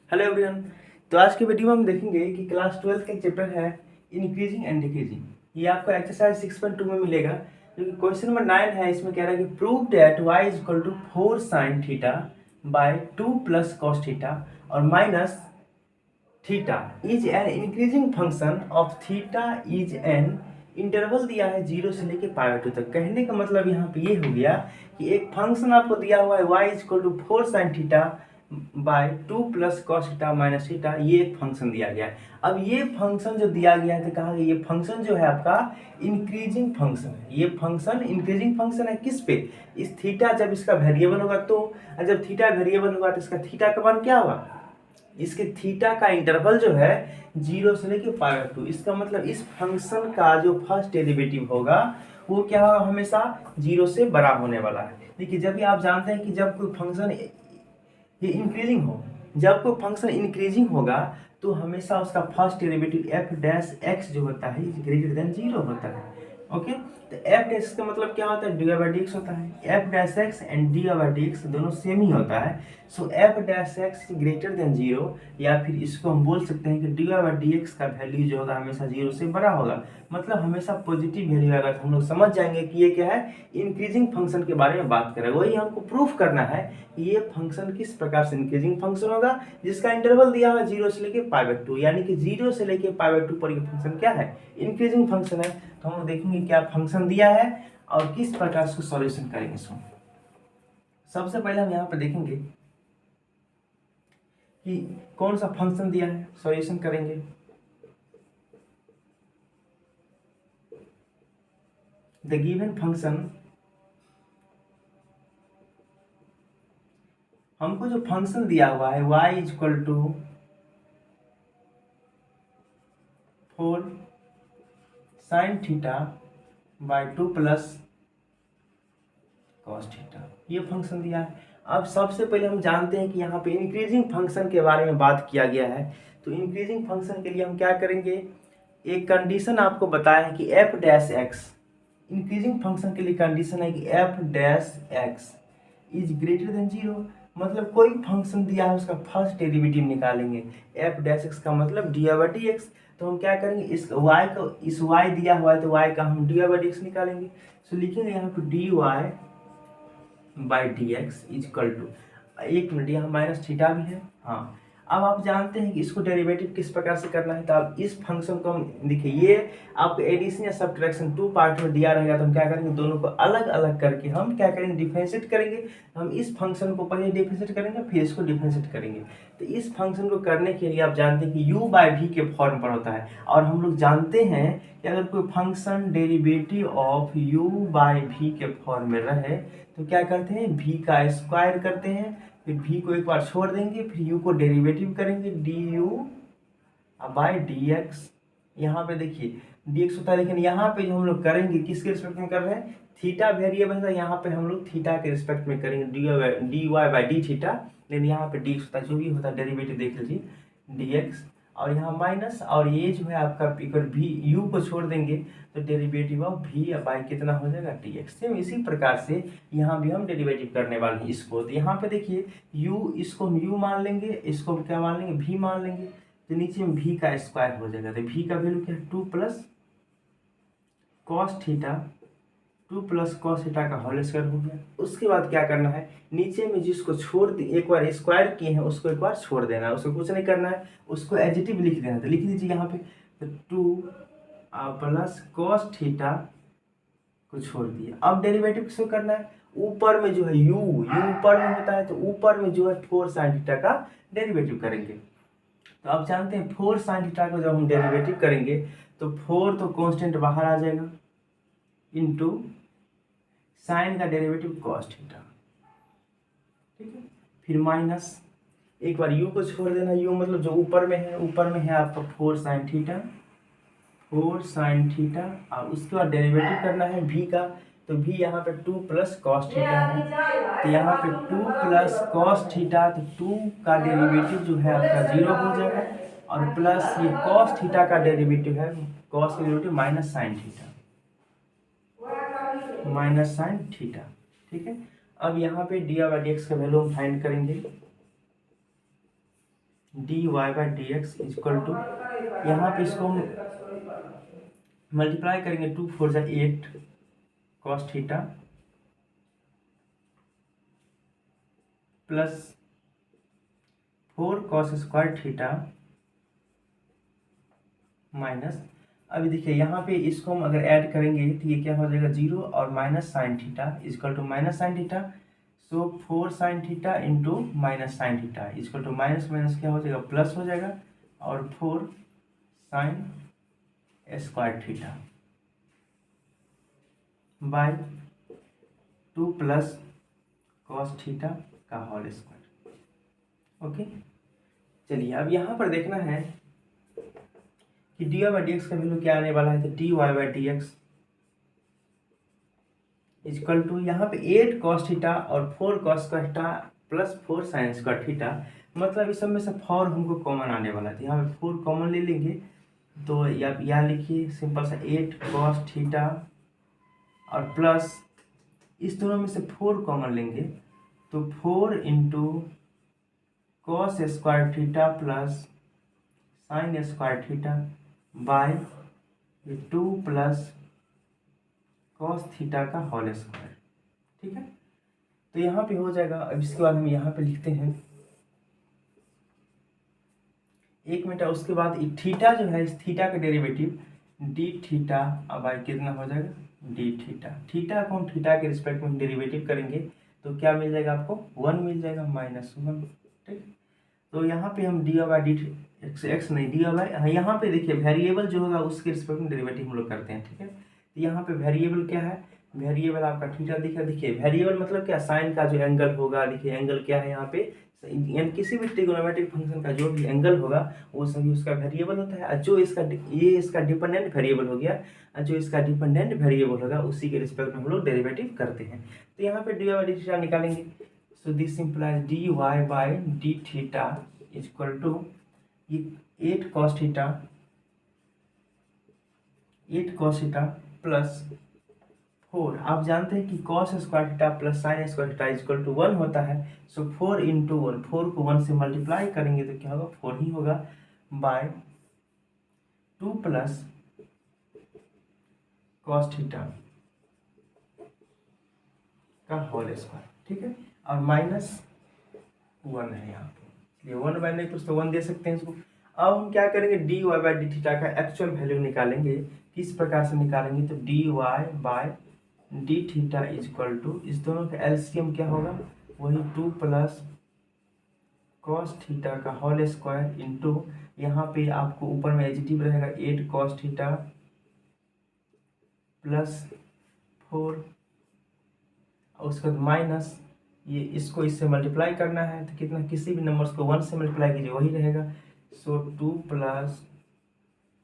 Hello everyone. तो आज के वीडियो में हम देखेंगे कि क्लास 12 का चैप्टर है इंक्रीजिंग एंड डिक्रीजिंग। ये आपको एक्सरसाइज 6.2 में मिलेगा, जो कि क्वेश्चन नंबर 9 है। इसमें कह रहा है कि prove that y is equal to 4 sin theta by 2 plus cos theta और minus theta is an increasing function of theta is an interval दिया है 0 से लेके पाई बाय 2 तक। कहने का मतलब यहाँ पे ये हो गया कि एक फंक्शन आपको दिया हुआ है y is equal to 4 sin theta by 2 plus cos theta minus theta, ये एक फंक्शन दिया गया है। अब ये फंक्शन जो दिया गया है तो कहा ये फंक्शन जो है आपका इंक्रीजिंग फंक्शन है। ये फंक्शन इंक्रीजिंग फंक्शन है किस पे? इस थीटा जब इसका वेरिएबल होगा तो, जब थीटा वेरिएबल होगा तो इसका थीटा का मान क्या होगा? इसके थीटा का इंटरवल जो है 0 से लेके पाई बाय 2। इसका मतलब इस फंक्शन का जो फर्स्ट डेरिवेटिव होगा वो क्या होगा? हमेशा 0 से बड़ा होने वाला है। देखिए, जब भी आप जानते हैं कि जब कोई फंक्शन ये इंक्रीजिंग हो, जब कोई फंक्शन इंक्रीजिंग होगा तो हमेशा उसका first derivative F dash x जो होता है ग्रेटर देन 0 होता है। ओके, तो एफ डैश का मतलब क्या होता है? डी बाई डी एक्स होता है। F dash X and D by D X दोनों सेम ही होता है। So F dash X greater than 0, या फिर इसको हम बोल सकते हैं कि डी बाई डी एक्स का वैल्यू जो होगा हमेशा 0 से बड़ा होगा, मतलब हमेशा पॉजिटिव वैल्यू आएगा। तो हम लोग समझ जाएंगे कि ये क्या है, इंक्रीजिंग फंक्शन के बारे में बात कर रहे हैं। वही हमको प्रूफ करना है कि ये फंक्शन किस प्रकार से इंक्रीजिंग फंक्शन होगा, जिसका इंटरवल दिया हुआ 0 से लेके पाई बाय 2, यानी कि 0 से लेके पाई बाय 2 पर ये फंक्शन क्या है? इंक्रीजिंग फंक्शन है। तो हम लोग देखेंगे क्या फंक्शन दिया है और किस प्रकार से सॉल्यूशन करेंगे इसको। सबसे पहले हम यहाँ पे देखेंगे कि कौन सा फंक्शन दिया है, सॉल्यूशन करेंगे। द गिवन फंक्शन, हमको जो फंक्शन दिया हुआ है y is equal to 4 sin theta by 2 plus cos theta, ये फंक्शन दिया है। अब सबसे पहले हम जानते हैं कि यहाँ पे इंक्रीजिंग फंक्शन के बारे में बात किया गया है। तो इंक्रीजिंग फंक्शन के लिए हम क्या करेंगे, एक कंडीशन आपको बताया है कि F dash x, increasing function के लिए कंडीशन है कि F dash X is greater than 0। मतलब कोई फंक्शन दिया है उसका फर्स्ट डेरिवेटिव निकालेंगे। एफ डैश एक्स का मतलब डी बाई डी एक्स। तो हम क्या करेंगे, इस y को, इस y दिया हुआ है तो y का हम डी बाई डी एक्स निकालेंगे। तो लिखेंगे यहाँ पे d Y by D x is equal to, एक मिनट, यहाँ माइनस थीटा भी है। हाँ, अब आप जानते हैं कि इसको डेरिवेटिव किस प्रकार से करना है। तो आप इस फंक्शन को हम देखिए, ये आपको एडिशन या सब्ट्रैक्शन 2 पार्ट में दिया रहेगा। तो हम क्या करेंगे, दोनों को अलग अलग करके हम क्या करेंगे, डिफरेंशिएट करेंगे। हम इस फंक्शन को पहले डिफरेंशिएट करेंगे, फिर इसको डिफरेंशिएट करेंगे। तो इस फंक्शन को करने के लिए आप जानते हैं कि u बाई वी के फॉर्म पर होता है। और हम लोग जानते हैं कि अगर कोई function derivative of u by v के फॉर्म में रहे तो क्या करते हैं, v का स्क्वायर करते हैं, फिर v को एक बार छोड़ देंगे, फिर u को डेरिवेटिव करेंगे du बाई डी एक्स। यहाँ पे देखिए dx होता है, लेकिन यहाँ पे जो हम लोग करेंगे किसके रिस्पेक्ट में कर रहे हैं, थीटा वेरिएबल है, यहाँ पे हम लोग थीटा के रिस्पेक्ट में करेंगे d Y by D theta. लेकिन यहाँ पे dx होता है, जो भी होता है डेरिवेटिव देख लीजिए dx, और यहाँ माइनस, और ये जो है आपका इक्वल भी u को छोड़ देंगे तो डेरिवेटिव ऑफ v बाई कितना हो जाएगा, dx। सेम इसी प्रकार से यहाँ भी हम डेरिवेटिव करने वाले हैं इसको। तो यहाँ पे देखिए u, इसको हम u मान लेंगे, इसको हम क्या मान लेंगे, v मान लेंगे। तो नीचे में v का स्क्वायर हो जाएगा। तो v का वैल्यू क्या है, 2 plus cos theta, 2 plus cos theta का होल स्क्वायर हो गया। उसके बाद क्या करना है, नीचे में जिसको छोड़ दी, एक बार स्क्वायर किए हैं उसको एक बार छोड़ देना है, उसको कुछ नहीं करना है, उसको एडिटिव लिख देना है। तो लिख दीजिए यहाँ पे, तो 2 प्लस कॉस थीटा को छोड़ दिया। अब डेरिवेटिव किसको करना है, ऊपर में जो है u ऊपर में होता है, तो ऊपर में जो है 4 sin थीटा का डेरिवेटिव करेंगे। तो आप जानते हैं 4 sin थीटा को जब हम डेरिवेटिव करेंगे तो 4 तो कांस्टेंट बाहर आ जाएगा, इनटू साइन का डेरिवेटिव cos थीटा, ठीक है। फिर माइनस, एक बार u को छोड़ देना, u मतलब जो ऊपर में है, ऊपर में है आपका 4 sin थीटा, 4 sin थीटा, और उसके बाद डेरिवेटिव करना है v का। तो v यहाँ पे 2 प्लस कॉस थीटा है, तो यहाँ पे 2 प्लस कॉस थीटा, तो 2 का डेरिवेटिव जो है आपका 0 हो जाएगा, और प्लस ये कॉस थीटा का डेरिवेटिव है, कॉस का derivative minus sine theta, minus sine theta, ठीक है। अब यहाँ पे डी बाई डी एक्स का वैल्यू हम फाइंड करेंगे। D Y by D x is equal to, यहाँ पे इसको हम मल्टीप्लाई करेंगे, 2 4 जा 8 cos theta plus 4 cos square theta minus, अभी देखिए यहाँ पे इसको हम अगर ऐड करेंगे तो ये क्या हो जाएगा 0 और minus sine theta is equal to minus sine theta. So 4 sine theta into minus sine theta is equal to minus minus क्या हो जाएगा प्लस हो जाएगा, और 4 sine square theta by 2 plus cos theta का होल स्क्वायर। ओके, चलिए अब यहाँ पर देखना है कि D Y by D x का वैल्यू क्या आने वाला है, तो d Y by D x is equal to यहाँ पे 8 कॉस थीटा और 4 cos square theta plus 4 sine square theta, मतलब इस सब में से 4 हमको कॉमन आने वाला है, यहाँ पे 4 कॉमन ले लेंगे, तो यहाँ लिखिए सिंपल सा 8 कॉस थीटा और प्लस इस दोनों में से 4 कॉमन लेंगे, तो 4 into cos square theta plus sine square theta by 2 plus cos theta का होल स्क्वायर। ठीक है, तो यहाँ पे हो जाएगा। अब इसके बाद हम यहाँ पे लिखते हैं 1 मिनट, उसके बाद थीटा जो है, इस थीटा का डेरिवेटिव डी थीटा बाय कितना हो जाएगा डी थीटा, थीटा को हम थीटा के रिस्पेक्ट में डेरिवेटिव करेंगे तो क्या मिल जाएगा आपको 1 मिल जाएगा -1। ठीक, तो यहाँ पे हम डी बाई डी एक्स नहीं डी बाई, यहाँ पे देखिए वेरिएबल जो होगा उसके रिस्पेक्ट में डेरिवेटिव हम लोग करते हैं। ठीक है, तो यहाँ पे वेरिएबल क्या है, वेरिएबल आपका थीटा दिखा, देखिए वेरिएबल मतलब क्या, साइन का जो एंगल होगा, देखिए एंगल क्या है यहाँ पे, यानी किसी भी ट्रिग्नोमेट्रिक फंक्शन का जो भी एंगल होगा वो सभी उसका वेरिएबल होता है। और जो इसका ये इसका डिपेंडेंट वेरिएबल हो गया, और जो इसका डिपेंडेंट वेरिएबल होगा उसी के रिस्पेक्ट में हम लोग डेरिवेटिव करते हैं। तो यहाँ पे डी बाई डी थीटा निकालेंगे, so this implies d Y by D theta equal to 8 cos theta plus 4, आप जानते हैं कि cos square theta plus sine square theta equal to 1 होता है। सो 4 इंटू 1, 4 को 1 से मल्टीप्लाई करेंगे तो क्या होगा 4 ही होगा, बाय 2 प्लस कॉस थीटा का होल स्क्वायर। ठीक है, और -1 है यहाँ पे, ये 1 बाय नहीं कुछ तो 1 दे सकते हैं इसको। अब हम क्या करेंगे d Y by D theta का एक्चुअल वैल्यू निकालेंगे। किस प्रकार से निकालेंगे, तो d y by d theta is equal to, इस दोनों का एलसीएम क्या होगा, वही 2 प्लस कॉस थीटा का होल स्क्वायर इंटू, यहाँ पे आपको ऊपर में एडिटिव रहेगा 8 कॉस थीटा प्लस 4, और उसके बाद माइनस, ये इसको इससे मल्टीप्लाई करना है तो कितना, किसी भी नंबर्स को 1 से मल्टीप्लाई कीजिए वही रहेगा। सो 2 प्लस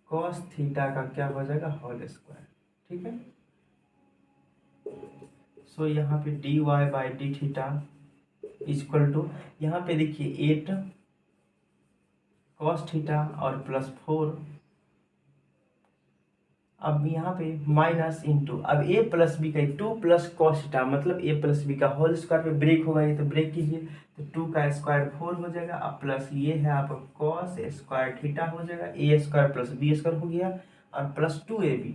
कॉस थीटा का क्या हो जाएगा होल स्क्वायर। ठीक है, सो यहाँ पे d Y by D theta equal to, यहाँ पे देखिए 8 कॉस थीटा और प्लस 4, अब यहाँ पे माइनस इंटू, अब ए प्लस बी का 2 प्लस कॉस थीटा मतलब ए प्लस बी का होल स्क्वायर पे ब्रेक होगा, ये तो ब्रेक कीजिए, तो 2 का स्क्वायर 4 हो जाएगा, अब प्लस ये है आपका कॉस स्क्वायर थीटा हो जाएगा, ए स्क्वायर प्लस बी स्क्वायर हो गया, और प्लस 2ab,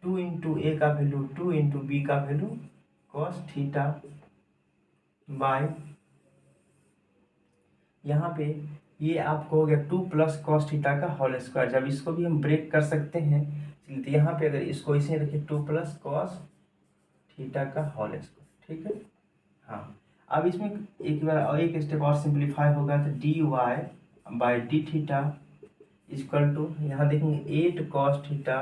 2 इंटू ए का वैल्यू 2 इंटू बी का वैल्यू कॉस थीटा बाय, यहाँ पे ये आपको हो गया 2 प्लस कॉस थीटा का होल स्क्वायर। जब इसको भी हम ब्रेक कर सकते हैं, तो यहाँ पे अगर इसको इसे रखिए 2 प्लस कॉस थीटा का होल स्क्वायर। ठीक है, हाँ, अब इसमें एक बार और एक स्टेप और सिंप्लीफाई होगा, तो d Y by D theta equal to, यहाँ देखेंगे 8 कॉस थीटा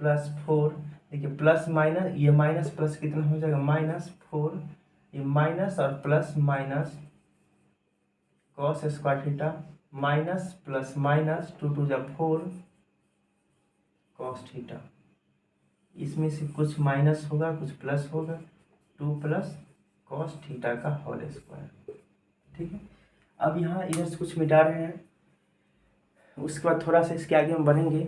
प्लस 4, देखिए प्लस माइनस, ये माइनस प्लस कितना हो जाएगा -4, ये माइनस और plus minus cos square theta minus plus minus 2 2 जा 4 कॉस थीटा, इसमें से कुछ माइनस होगा कुछ प्लस होगा, 2 प्लस कॉस थीटा का होल स्क्वायर। ठीक है, अब यहाँ इधर से कुछ मिटा रहे हैं, उसके बाद थोड़ा सा इसके आगे हम बढ़ेंगे।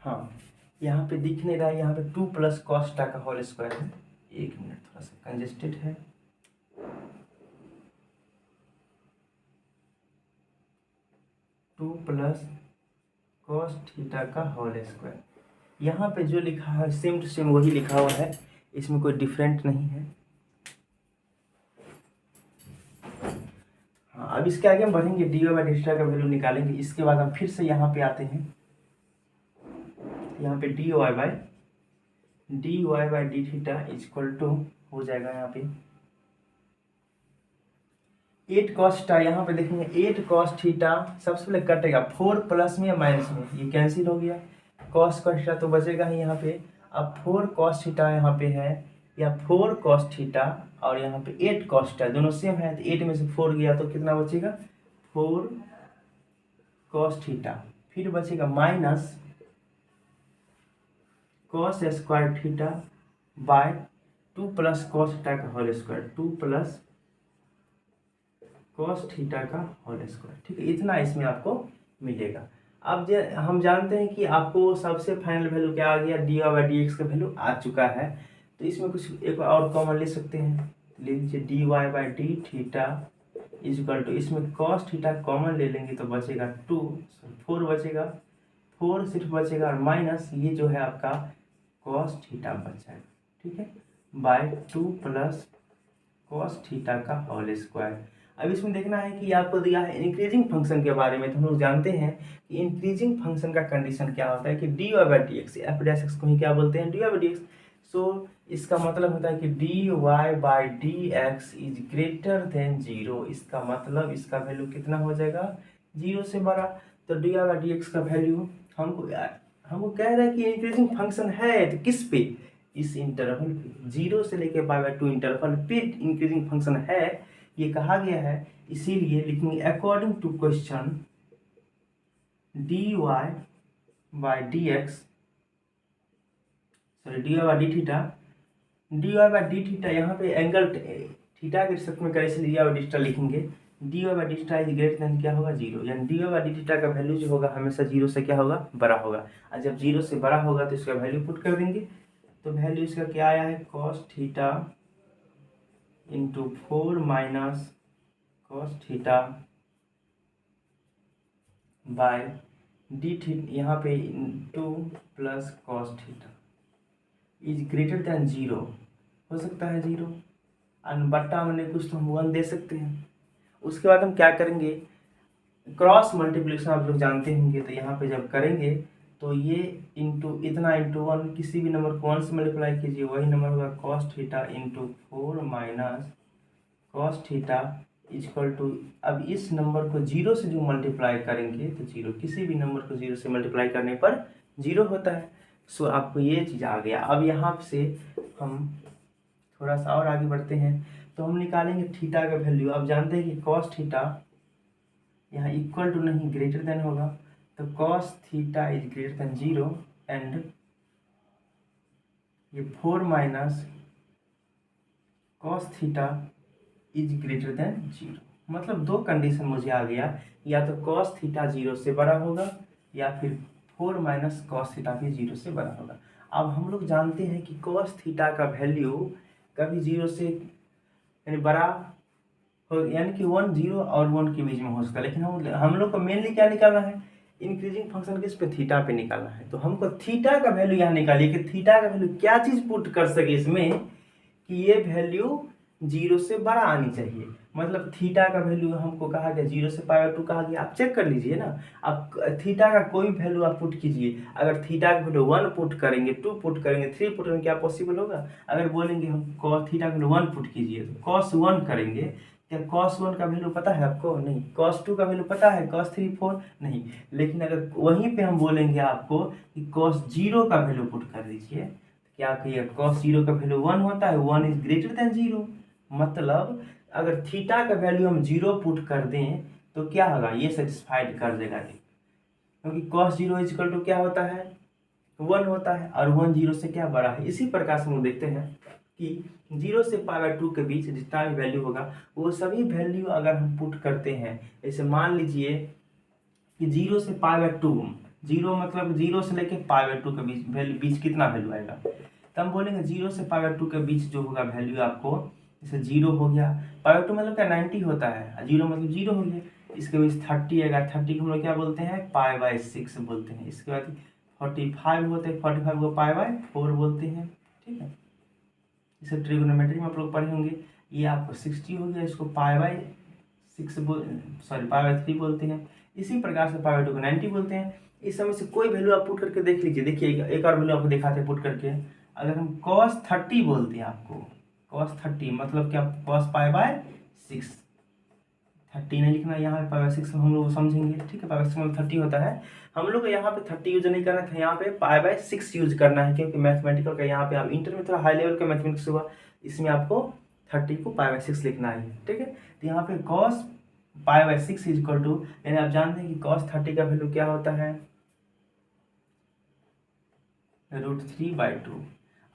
हाँ, यहाँ पे दिख नहीं रहा है, यहाँ पे 2 प्लस कॉस थीटा का होल स्क्वायर है। एक मिनट, थोड़ा सा कंजेस्टेड है। टू प्लस कॉस थीटा का होल स्क्वायर, यहाँ पे जो लिखा है सेम टू सेम वही लिखा हुआ है, इसमें कोई डिफरेंट नहीं है। हाँ, अब इसके आगे हम बढ़ेंगे, d Y by D theta का वैल्यू निकालेंगे। इसके बाद हम फिर से यहाँ पे आते हैं, यहाँ पे d Y by D theta equal to हो जाएगा यहाँ पे 8 कॉस थीटा। यहाँ पे देखेंगे 8 कॉस थीटा सबसे पहले कटेगा 4 प्लस में या माइनस में, ये कैंसिल हो गया। कॉस थीटा तो बचेगा ही यहाँ पे। अब 4 कॉस थीटा यहाँ पे है, या 4 कॉस थीटा और यहाँ पे 8 कॉस थीटा दोनों सेम है, तो 8 में से 4 गया तो कितना बचेगा 4 कॉस थीटा। फिर बचेगा minus cos square theta by 2 plus cos theta का whole square, 2 plus cos theta का होल स्क्वायर। ठीक है, इतना इसमें आपको मिलेगा। अब हम जानते हैं कि आपको सबसे फाइनल वैल्यू क्या आ गया, d Y by D x का वैल्यू आ चुका है। तो इसमें कुछ एक और कॉमन ले सकते हैं, ले लीजिए d Y by D theta equal to, इसमें कॉस थीटा कॉमन ले लेंगे तो बचेगा 4 बचेगा, 4 सिर्फ बचेगा, और माइनस ये जो है आपका कॉस थीटा बच जाएगा। ठीक है, बाय 2 प्लस कॉस थीटा का होल स्क्वायर। अब इसमें देखना है कि आपको दिया है इंक्रीजिंग फंक्शन के बारे में। तो हम लोग जानते हैं कि इंक्रीजिंग फंक्शन का कंडीशन क्या होता है कि D Y by D X, F dash X को ही क्या बोलते हैं, D Y by D X. So इसका मतलब होता है कि D Y by D X is greater than 0। इसका मतलब इसका वैल्यू कितना हो जाएगा, 0 से बड़ा। तो d Y by D x का वैल्यू हमको कह रहा है कि इंक्रीजिंग फंक्शन है, तो किस पे, इस इंटरवल पे, 0 से लेके बाय बाय 2 इंटरवल पे इंक्रीजिंग फंक्शन है, ये कहा गया है। इसीलिए लिखेंगे according to question D Y by D X, sorry D Y by D theta, D Y by D theta यहाँ पे एंगल थीटा के रिस्पेक्ट में करें, इसलिए D Y by D theta लिखेंगे। D Y by D theta is greater than क्या होगा 0, यानी D Y by D theta का वैल्यू जो होगा हमेशा 0 से क्या होगा, बड़ा होगा। और जब 0 से बड़ा होगा तो इसका वैल्यू पुट कर देंगे। तो वैल्यू इसका क्या आया है, cos theta into 4 minus cos theta by d theta, यहाँ पे 2 plus cos theta is greater than 0, हो सकता है 0, बट्टा मैंने कुछ तो हम 1 दे सकते हैं। उसके बाद हम क्या करेंगे, क्रॉस मल्टीप्लिकेशन आप लोग जानते होंगे। तो यहाँ पे जब करेंगे तो ये इंटू इतना इंटू 1, किसी भी नंबर को 1 से मल्टीप्लाई कीजिए, वही नंबर होगा cos theta into 4 minus cos theta equal to, अब इस नंबर को 0 से जो मल्टीप्लाई करेंगे तो 0, किसी भी नंबर को 0 से मल्टीप्लाई करने पर 0 होता है। सो आपको ये चीज़ आ गया। अब यहाँ से हम थोड़ा सा और आगे बढ़ते हैं, तो हम निकालेंगे थीटा का वैल्यू। अब जानते हैं कि कॉस थीटा यहाँ इक्वल टू नहीं ग्रेटर देन होगा, तो cos theta is greater than 0 and ये 4 minus cos theta is greater than 0। मतलब दो कंडीशन मुझे आ गया, या तो कॉस थीटा 0 से बड़ा होगा, या फिर 4 माइनस कॉस थीटा भी 0 से बड़ा होगा। अब हम लोग जानते हैं कि कॉस थीटा का वैल्यू कभी 0 से यानी बड़ा हो, यानी कि 1 0 और 1 के बीच में हो सकता है। लेकिन हम लोग को मेनली क्या निकालना है, इंक्रीजिंग फंक्शन किस पे, थीटा पे निकालना है। तो हमको थीटा का वैल्यू यहाँ निकालिए कि थीटा का वैल्यू क्या चीज़ पुट कर सके इसमें कि ये वैल्यू 0 से बड़ा आनी चाहिए। मतलब थीटा का वैल्यू हमको कहा गया 0 से पाई 2 कहा गया। आप चेक कर लीजिए ना, आप थीटा का कोई वैल्यू आप पुट कीजिए। अगर थीटा का वैल्यू 1 पुट करेंगे, 2 पुट करेंगे, 3 पुट करेंगे, क्या पॉसिबल होगा। अगर बोलेंगे हम कॉस थीटा का वैल्यू 1 पुट कीजिए, तो कॉस 1 करेंगे, क्या कॉस 1 का वैल्यू पता है आपको, नहीं। कॉस 2 का वैल्यू पता है, कॉस 3 4 नहीं। लेकिन अगर वहीं पे हम बोलेंगे आपको कि कॉस 0 का वैल्यू पुट कर दीजिए, क्या कहिए, कॉस 0 का वैल्यू 1 होता है, 1 इज ग्रेटर देन 0। मतलब अगर थीटा का वैल्यू हम 0 पुट कर दें तो क्या होगा, ये सेटिस्फाइड कर देगा, क्योंकि कॉस 0 इक्वल टू क्या होता है, 1 होता है, और 1 0 से क्या बड़ा है। इसी प्रकार से हम देखते हैं कि 0 से π/2 के बीच जितना भी वैल्यू होगा वो सभी वैल्यू अगर हम पुट करते हैं, जैसे मान लीजिए कि 0 से π/2 जीरो मतलब जीरो से लेके π/2 के बीच कितना वैल्यू आएगा, तो हम बोलेंगे जीरो से π/2 के बीच जो होगा वैल्यू आपको, जैसे जीरो हो गया, π/2 मतलब क्या 90 होता है, जीरो मतलब जीरो हो गया, इसके बीच 30 आएगा, 30 को हम लोग क्या बोलते हैं π/6 बोलते हैं। इसके बाद 45 होते हैं, 45 को π/4 बोलते हैं, ठीक है। इसे ट्रिग्नोमेट्री में आप लोग पढ़े होंगे। ये आपको 60 हो गया, इसको π/3 बोलते हैं। इसी प्रकार से π/2 को 90 बोलते हैं। इस समय से कोई वैल्यू आप पुट करके देख लीजिए। देखिए एक और वैल्यू आपको दिखाते हैं पुट करके। अगर हम cos 30 बोलते हैं आपको, cos 30 मतलब क्या, cos π/6, 30 नहीं लिखना यहाँ पे, π/6 हम लोग समझेंगे, ठीक है। π/6 मतलब 30 होता है, हम लोग को यहाँ पे 30 यूज नहीं करना था, यहाँ पे π/6 यूज करना है, क्योंकि मैथमेटिकल का यहाँ पे आप इंटर में थोड़ा हाई लेवल का मैथमेटिक्स हुआ, इसमें आपको 30 को π/6 लिखना है, ठीक है। तो यहाँ पे cos π/6 इज इक्वल टू, यानी आप जानते हैं कि cos 30 का वैल्यू क्या होता है, √3/2।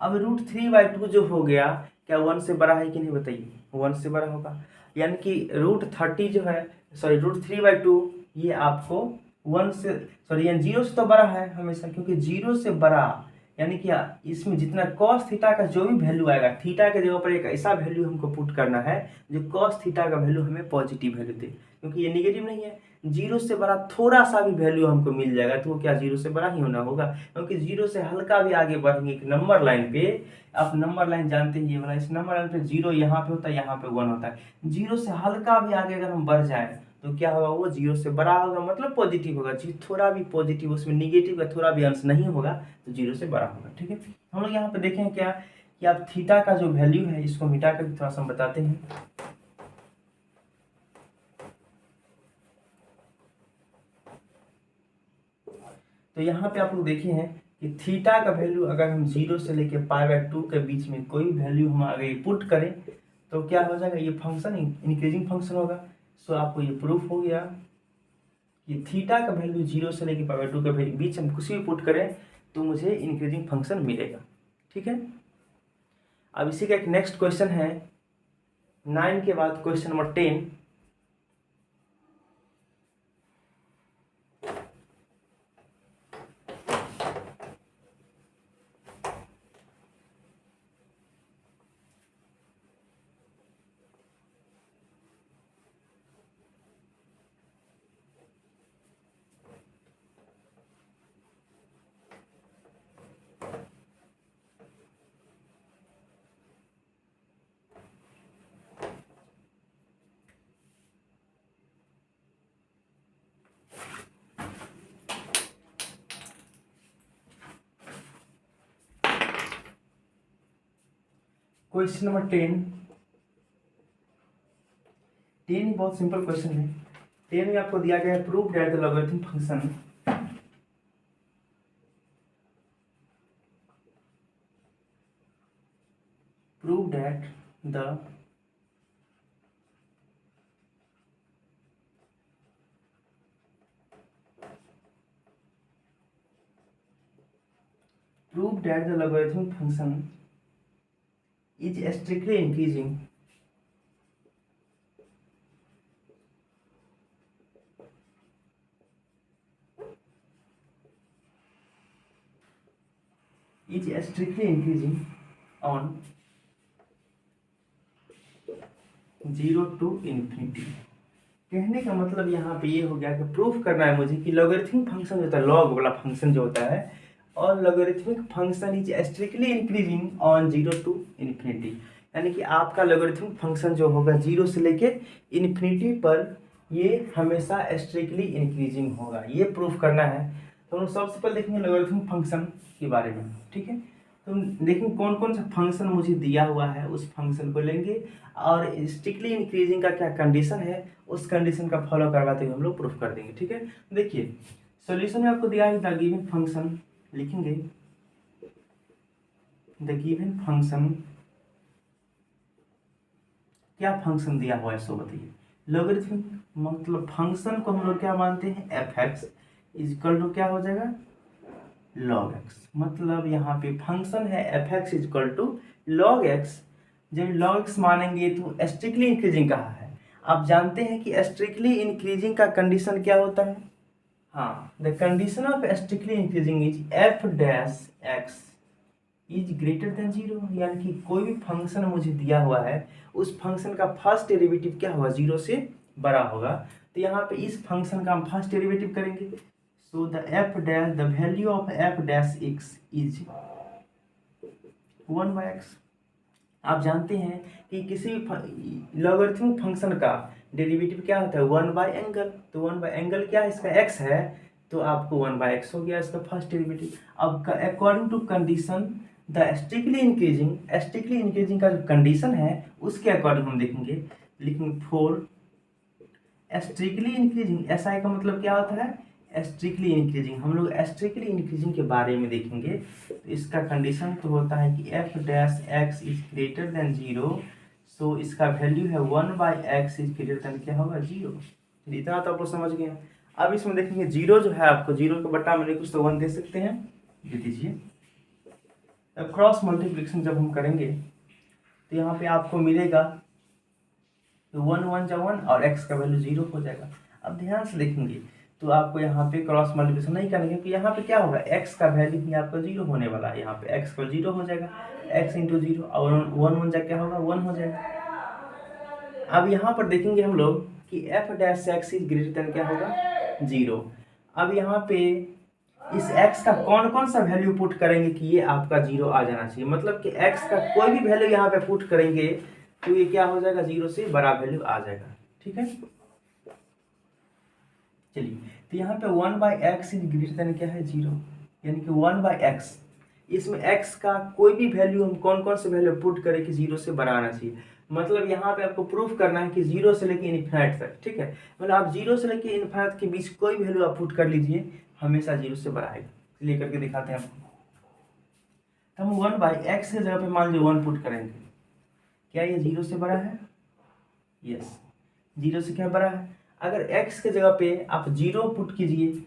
अब √3/2 जो हो गया, क्या 1 से बड़ा है कि नहीं बताइए, 1 से बड़ा होगा, यानी कि √30 जो है, सॉरी √3/2 ये आपको 1 से, सॉरी यानी 0 से तो बड़ा है हमेशा, क्योंकि 0 से बड़ा यानी कि इसमें जितना cos थीटा का जो भी वैल्यू आएगा, थीटा के जगह पर एक ऐसा वैल्यू हमको पुट करना है जो cos थीटा का वैल्यू हमें पॉजिटिव वैल्यू दे, क्योंकि ये नेगेटिव नहीं है। 0 से बड़ा थोड़ा सा भी वैल्यू हमको मिल जाएगा तो वो क्या 0 से बड़ा ही होना होगा, क्योंकि 0 से हल्का भी आगे बढ़ेंगे एक नंबर लाइन पे, आप नंबर लाइन जानते हैं ये वाला, इस नंबर लाइन पे 0 यहाँ पे होता है, यहाँ पे 1 होता है। 0 से हल्का भी आगे अगर हम बढ़ जाए तो क्या होगा, वो 0 से बड़ा होगा, मतलब पॉजिटिव होगा। थोड़ा भी पॉजिटिव, उसमें निगेटिव का थोड़ा भी अंश नहीं होगा तो 0 से बड़ा होगा, ठीक है। हम लोग यहाँ पे देखें क्या कि आप थीटा का जो वैल्यू है इसको मिटा कर थोड़ा सा हम बताते हैं। तो यहाँ पे आप लोग देखे हैं कि थीटा का वैल्यू अगर हम 0 से लेके π/2 के बीच में कोई वैल्यू हम आगे पुट करें तो क्या हो जाएगा, ये फंक्शन इंक्रीजिंग फंक्शन होगा। सो आपको ये प्रूफ हो गया कि थीटा का वैल्यू 0 से लेके π/2 के बीच हम कुछ भी पुट करें तो मुझे इंक्रीजिंग फंक्शन मिलेगा, ठीक है। अब इसी का एक नेक्स्ट क्वेश्चन है 9 के बाद क्वेश्चन नंबर 10। क्वेश्चन नंबर 10 बहुत सिंपल क्वेश्चन है। 10 में आपको दिया गया है prove that the logarithmic function prove that the logarithmic function is strictly increasing on 0 to infinity। कहने का मतलब यहाँ पे ये हो गया कि प्रूफ करना है मुझे कि लॉगरिथमिक फंक्शन जो होता है, लॉग वाला फंक्शन जो होता है, और logarithmic function is strictly increasing on 0 to infinity, यानी कि आपका लॉगरिथमिक फंक्शन जो होगा 0 से लेके इन्फिनिटी पर ये हमेशा स्ट्रिक्टली इंक्रीजिंग होगा, ये प्रूफ करना है। तो हम सबसे पहले देखेंगे लॉगरिथमिक फंक्शन के बारे में, ठीक है। तो देखेंगे कौन कौन सा फंक्शन मुझे दिया हुआ है, उस फंक्शन को लेंगे और स्ट्रिक्टली इंक्रीजिंग का क्या कंडीशन है उस कंडीशन का फॉलो करवाते हुए हम लोग प्रूफ कर देंगे, ठीक है। देखिए सॉल्यूशन में आपको दिया है द गिवन फंक्शन, लिखेंगे द गिवन फंक्शन, क्या फंक्शन दिया हुआ है सो बताइए। लॉगरिथमिक मतलब फंक्शन को हम लोग क्या मानते हैं, f(x) इज इक्वल टू क्या हो जाएगा log x, मतलब यहाँ पे फंक्शन है f(x) is equal to log x। जब log x मानेंगे तो स्ट्रिक्टली इंक्रीजिंग कहा है। आप जानते हैं कि स्ट्रिक्टली इंक्रीजिंग का कंडीशन क्या होता है, हाँ, the condition of strictly increasing is F dash X is greater than zero, यानी कि कोई भी फंक्शन मुझे दिया हुआ है उस फंक्शन का फर्स्ट डेरिवेटिव क्या होगा, जीरो से बड़ा होगा। तो यहाँ पे इस फंक्शन का हम फर्स्ट डेरिवेटिव करेंगे। So the F dash the value of F dash X is 1/x। आप जानते हैं कि किसी भी लॉगरिथमिक फंक्शन का डेरिवेटिव क्या होता है, 1/एंगल। तो 1/एंगल क्या है, इसका x है, तो आपको 1/x हो गया इसका फर्स्ट डेरिवेटिव। अब according to condition the strictly increasing का जो कंडीशन है उसके अकॉर्डिंग हम देखेंगे, लेकिन फॉर स्ट्रिक्टली इंक्रीजिंग, ऐसा का मतलब क्या होता है, स्ट्रिक्टली इंक्रीजिंग। हम लोग स्ट्रिक्टली इंक्रीजिंग के बारे में देखेंगे। तो इसका कंडीशन तो होता है कि F dash X is greater than zero, so इसका वैल्यू है 1/x इज ग्रेटर देन क्या होगा, जीरो। इतना तो आप लोग समझ गए। अब इसमें देखेंगे जीरो जो है, आपको जीरो का बट्टा में कुछ तो 1 दे सकते हैं, दे दीजिए। अब क्रॉस मल्टीप्लिकेशन जब हम करेंगे तो यहाँ पे आपको मिलेगा तो 1 1 जा 1 और x का वैल्यू 0 हो जाएगा। अब ध्यान से देखेंगे तो आपको यहाँ पे क्रॉस मल्टीप्लिकेशन नहीं करेंगे, क्योंकि यहाँ पे क्या होगा, x का वैल्यू ही आपका 0 होने वाला है। यहाँ पे x का 0 हो जाएगा, x इंटू 0 और 1 1 जा क्या होगा, 1 हो जाएगा। अब यहाँ पर देखेंगे हम लोग कि F dash X is greater than क्या होगा, 0। अब यहाँ पे इस x का कौन कौन सा वैल्यू पुट करेंगे कि ये आपका 0 आ जाना चाहिए, मतलब कि x का कोई भी वैल्यू यहाँ पे पुट करेंगे तो ये क्या हो जाएगा, 0 से बड़ा वैल्यू आ जाएगा। ठीक है, चलिए। तो यहाँ पे 1/x इज ग्रेटर देन क्या है, 0, यानी कि 1/x। इसमें x का कोई भी वैल्यू हम कौन कौन से वैल्यू पुट करें कि 0 से बड़ा आना चाहिए। मतलब यहाँ पे आपको प्रूफ करना है कि 0 से लेके इनफिनिट तक। ठीक है, मतलब आप 0 से लेके इनफिनिट के बीच कोई वैल्यू आप पुट कर लीजिए, हमेशा 0 से बड़ा आएगा। चलिए करके दिखाते हैं आपको। तो हम 1/x के जगह पे मान लीजिए 1 पुट करेंगे, क्या ये 0 से बड़ा है, यस, 0 से क्या बड़ा है। अगर x के जगह पे आप 0 पुट कीजिए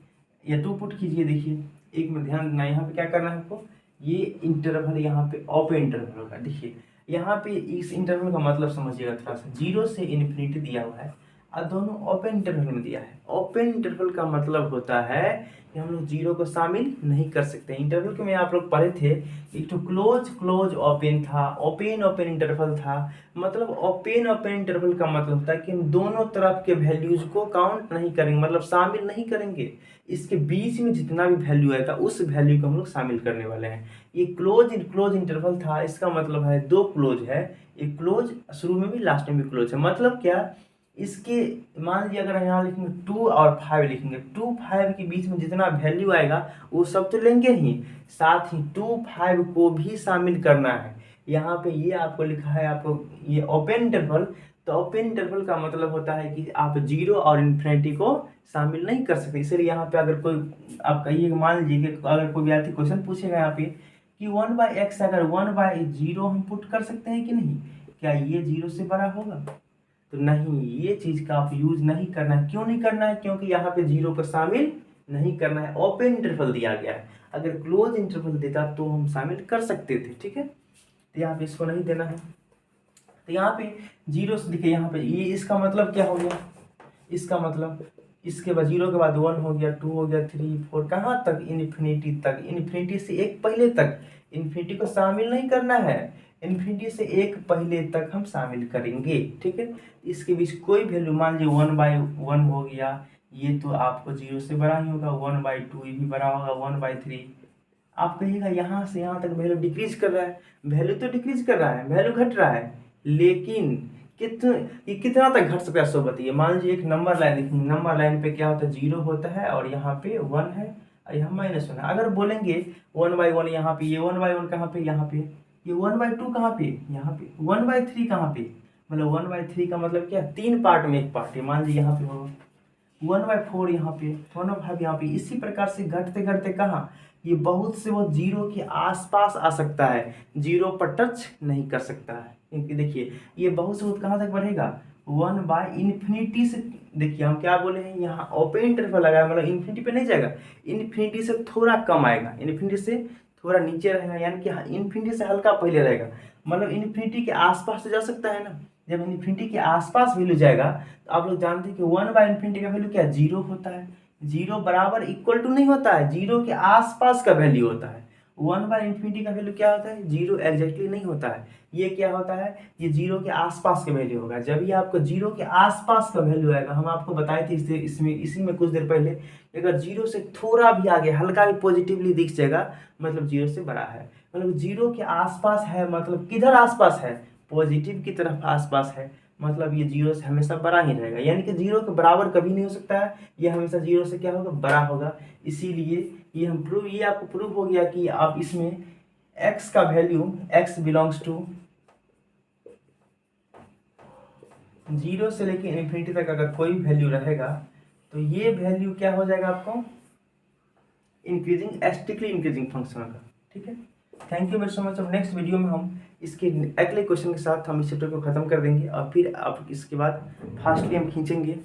या 2 पुट कीजिए, देखिए एक में ध्यान देना, यहाँ पे क्या करना है आपको, ये इंटरवल यहाँ पे ओपन इंटरवल होगा। देखिए यहाँ पे इस इंटरवल का मतलब समझिएगा थोड़ा सा, 0 से इन्फिनिटी दिया हुआ है और दोनों ओपन इंटरवल में दिया है। ओपन इंटरवल का मतलब होता है कि हम लोग 0 को शामिल नहीं कर सकते। इंटरवल के में आप लोग पढ़े थे, एक तो क्लोज ओपन था, ओपन इंटरवल था। मतलब ओपन इंटरवल का मतलब होता है कि हम दोनों तरफ के वैल्यूज को काउंट नहीं करेंगे, मतलब शामिल नहीं करेंगे। इसके बीच में जितना भी वैल्यू आएगा उस वैल्यू को हम लोग शामिल करने वाले हैं। ये क्लोज इंटरवल था, इसका मतलब है 2 क्लोज है, एक क्लोज शुरू में भी लास्ट में भी क्लोज है। मतलब क्या, इसके मान लीजिए अगर यहाँ लिखेंगे 2 और 5 लिखेंगे, 2 5 के बीच में जितना वैल्यू आएगा वो सब तो लेंगे ही, साथ ही 2 5 को भी शामिल करना है। यहाँ पे ये आपको लिखा है, आपको ये ओपन इंटरवल। तो ओपन इंटरवल का मतलब होता है कि आप 0 और इन्फिनिटी को शामिल नहीं कर सकते। इसलिए यहाँ पे अगर कोई आप कहिए, मान लीजिए कि अगर कोई विद्यार्थी क्वेश्चन पूछेगा यहाँ पे कि 1/x अगर 1/0 हम पुट कर सकते हैं कि नहीं, क्या ये 0 से बड़ा होगा, तो नहीं, ये चीज का आप यूज नहीं करना है। क्यों नहीं करना है, क्योंकि यहाँ पे 0 को शामिल नहीं करना है, ओपन इंटरवल दिया गया है। अगर क्लोज इंटरवल देता तो हम शामिल कर सकते थे। ठीक है, तो यहाँ पे इसको नहीं देना है। तो यहाँ पे 0 से देखिए, यहाँ पे ये इसका मतलब क्या हो गया, इसका मतलब इसके बाद 0 के बाद 1 हो गया, 2 हो गया, 3 4 कहाँ तक, इन्फिनिटी तक। इन्फिनिटी से एक पहले तक, इन्फिनिटी को शामिल नहीं करना है, इन्फिनिटी से एक पहले तक हम शामिल करेंगे। ठीक है, इसके बीच कोई वैल्यू मान लीजिए 1/1 हो गया, ये तो आपको 0 से बड़ा ही होगा। 1/2 ये भी बड़ा होगा 1/3। आप कहिएगा यहाँ से यहाँ तक वैल्यू डिक्रीज कर रहा है, वैल्यू तो डिक्रीज कर रहा है, वैल्यू घट रहा है, लेकिन कितना तक घट सकता है सो बताइए। मान लीजिए एक नंबर लाइन देखिए, नंबर लाइन पे क्या होता है, 0 होता है और यहाँ पे 1 है और यहाँ -1 है। अगर बोलेंगे 1/1 यहाँ पे, ये 1/1 कहाँ पे, यहाँ पे, ये 1/2 कहाँ पे, यहाँ पे, 1/3 कहाँ पे, मतलब 1/3 का मतलब क्या, 3 पार्ट में एक पार्ट है। मान लीजिए यहाँ पे होगा 1/4 यहाँ पे, 1/5 यहाँ पे। इसी प्रकार से घटते घटते कहाँ, ये बहुत से बहुत 0 के आसपास आ सकता है, 0 पर टच नहीं कर सकता है। क्योंकि देखिए ये बहुत से बहुत कहाँ तक बढ़ेगा, 1/इन्फिनिटी से। देखिए हम क्या बोले हैं, यहाँ ओपन इंटरवल लगाया, मतलब इन्फिनिटी पे नहीं जाएगा, इन्फिनिटी से थोड़ा कम आएगा, इन्फिनिटी से थोड़ा नीचे रहेगा, यानी कि इन्फिनिटी से हल्का पहले रहेगा। मतलब इन्फिनिटी के आसपास तो जा सकता है ना। जब इन्फिनिटी के आसपास वैल्यू जाएगा तो आप लोग जानते हैं कि 1/इन्फिनिटी का वैल्यू क्या, 0 होता है। जीरो बराबर इक्वल टू नहीं होता है, जीरो के आसपास का वैल्यू होता है। 1/∞ का वैल्यू क्या होता है, जीरो एग्जैक्टली नहीं होता है। ये क्या होता है, ये जीरो के आसपास का वैल्यू होगा। जब ये आपको जीरो के आसपास का वैल्यू आएगा, हम आपको बताए थे इसी में कुछ देर पहले, अगर जीरो से थोड़ा भी आगे हल्का भी पॉजिटिवली दिख जाएगा मतलब जीरो से बड़ा है। मतलब जीरो के आसपास है मतलब किधर आसपास है, पॉजिटिव की तरफ आसपास है, मतलब ये जीरो से हमेशा बड़ा ही रहेगा। यानी कि जीरो के बराबर कभी नहीं हो सकता है, ये हमेशा जीरो से क्या होगा, बड़ा होगा। इसीलिए ये आपको प्रूव हो गया कि आप इसमें x का value x belongs to zero से लेके इन्फिनिटी तक अगर कोई वैल्यू रहेगा तो ये वैल्यू क्या हो जाएगा आपको, इंक्रीजिंग स्ट्रिक्टली इंक्रीजिंग फंक्शन का। ठीक है, thank you very so much. अब नेक्स्ट वीडियो में हम इसके अगले क्वेश्चन के साथ हम इस चैप्टर को खत्म कर देंगे और फिर आप इसके बाद फास्टली हम खींचेंगे